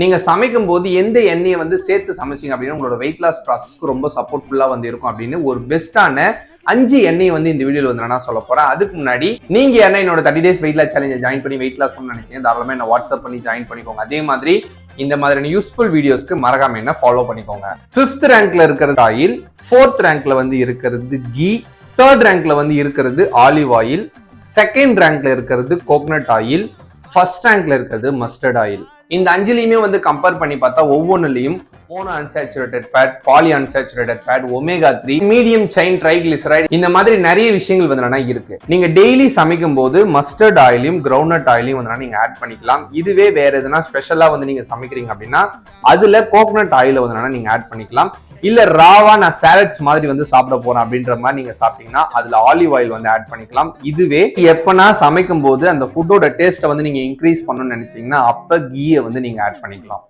நீங்க சமைக்கும் போது எந்த எண்ணெயை வந்து சேர்த்து சமைச்சிங்க அப்படின்னா உங்களோட வெயிட் லாஸ் ப்ராசஸ்க்கு ரொம்ப சப்போர்ட்ஃபுல்லா வந்து இருக்கும் அப்படின்னு ஒரு பெஸ்டான 5 எண்ணெய் வந்து இந்த வீடியோல வந்து நான் சொல்ல போறேன். அதுக்கு முன்னாடி நீங்க என்ன என்னோட 30 days வெயிட் லாஸ் சேலஞ்சை ஜாயின் பண்ணி வெயிட் லாஸ் பண்ணணும்னு நினைச்சீங்க தாராளமா என்ன வாட்ஸ்அப் பண்ணி ஜாயின் பண்ணிக்கோங்க. அதே மாதிரி இந்த மாதிரியான யூஸ்ஃபுல் வீடியோஸ்க்கு மறக்காம என்ன ஃபாலோ பண்ணிக்கோங்க. 5th ரேங்க்ல இருக்கிறது ஆயில், 4th ரேங்க்ல வந்து இருக்கிறது கீ, 3rd ரேங்க்ல வந்து இருக்கிறது ஆலிவ் ஆயில், 2nd ரேங்க்ல இருக்கிறது கோகனட் ஆயில், 1st ரேங்க்ல இருக்கிறது மஸ்டர்ட் ஆயில். இந்த அஞ்சுலையுமே வந்து கம்பேர் பண்ணி பார்த்தா ஒவ்வொன்றுலையும் mono unsaturated fat, poly unsaturated fat, omega 3, medium chain triglyceride, இந்த மாதிரி நிறைய விஷயங்கள் வந்து இருக்கு. நீங்க டெய்லி சமைக்கும் போது மஸ்டர்ட் ஆயிலையும் கிரவுண்ட்நட் ஆயிலையும் வந்து நீங்க ஆட் பண்ணிக்கலாம். இதுவே வேற எதுனா ஸ்பெஷலா வந்து நீங்க சமைக்கிறீங்க அப்படின்னா அதுல கோகனட் ஆயில வந்து நீங்க ஆட் பண்ணிக்கலாம். இல்ல ராவா நான் சாலட்ஸ் மாதிரி வந்து சாப்பிட போறேன் அப்படின்ற மாதிரி நீங்க சாப்பிட்டீங்கன்னா அதுல ஆலிவ் ஆயில் வந்து ஆட் பண்ணிக்கலாம். இதுவே எப்பனா சமைக்கும் போது அந்த ஃபுட்டோட டேஸ்ட்டை வந்து நீங்க இன்க்ரீஸ் பண்ணணும்னு நினைச்சீங்கன்னா அப்ப கீயை வந்து நீங்க ஆட் பண்ணிக்கலாம்.